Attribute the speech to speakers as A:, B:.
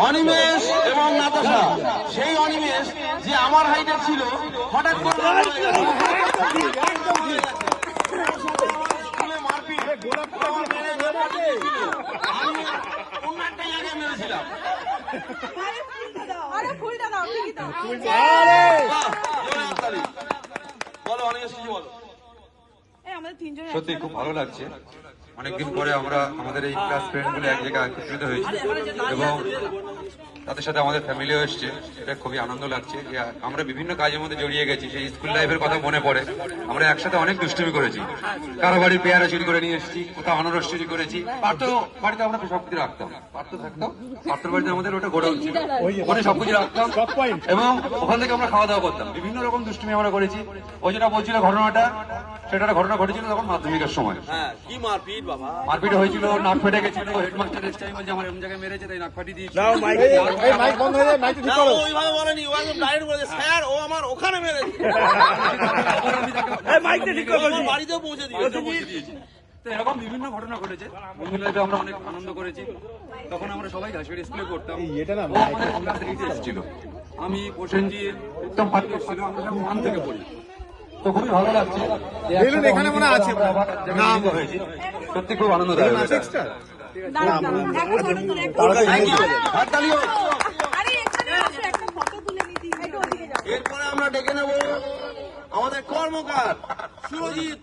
A: অনিমেষ এবং নাতাশা, সেই অনিমেষ যে আমার হাইটে ছিল হঠাৎ করে স্কুলে মারপিট মেরেছিলাম। বলো অনিমেষ কিছু বলো।
B: সত্যি খুব ভালো লাগছে, অনেকদিন পরে আমরা আমাদের এই ক্লাস ফ্রেন্ড গুলো এক জায়গায় একত্রিত হয়েছি এবং তাদের সাথে আমাদের ফ্যামিলিও এসছে। এটা খুবই আনন্দ লাগছে। আমরা বিভিন্ন কাজের মধ্যে জড়িয়ে গেছি, সেই স্কুল লাইফের কথা মনে পড়ে। আমরা একসাথে অনেক দুষ্টুমি করেছি, কারো বাড়ির পেয়ারা চুরি করে নিয়ে এসেছি, কোথাও আনারস চুরি করেছি। পার্থ বাড়িতে আমরা সবকিছু রাখতাম, পার্থ থাকতাম, পার্থর বাড়িতে আমাদের ওটা গোডাউন ছিল, ওখানে সবকিছু রাখতাম এবং ওখান থেকে আমরা খাওয়া দাওয়া করতাম। বিভিন্ন রকম দুষ্টুমি আমরা করেছি। ওই যেটা বলছিল ঘটনাটা, সেটা একটা ঘটনা ঘটেছিল তখন মাধ্যমিকের সময়।
A: কি মারপিট বাবা,
B: মারপিট হয়েছিল, নাক ফেটে গেছিল। হেডমাস্টার নেক্সট টাইম বলছে আমার এমন জায়গায় মেরেছে, তাই নাক ফাটিয়ে দিয়েছে।
A: ওইভাবে বলেনি, ও একদম ডাইরেক্ট বলেছে স্যার ও আমার ওখানে মেরেছে, বাড়িতেও পৌঁছে দিয়েছি।
B: তো এরকম বিভিন্ন ঘটনা ঘটেছে। বন্ধু লাইফে আমরা অনেক আনন্দ করেছি। তখন আমরা সবাই ঘাসবাড়ি স্কুলে পড়তাম। ও আমাদের ক্লাস 8 এসেছিল, আমি প্রসেনজি একদম ফার্স্ট ছিল, আমরা সব 1 থেকে পড়ি। তো খুবই ভালো লাগছে এখানে মনে আছে নাম হয়েছে। সত্যি খুব আনন্দদায়ক।
A: এরপরে আমরা ডেকে নেব আমাদের কর্মকার সুরজিৎ।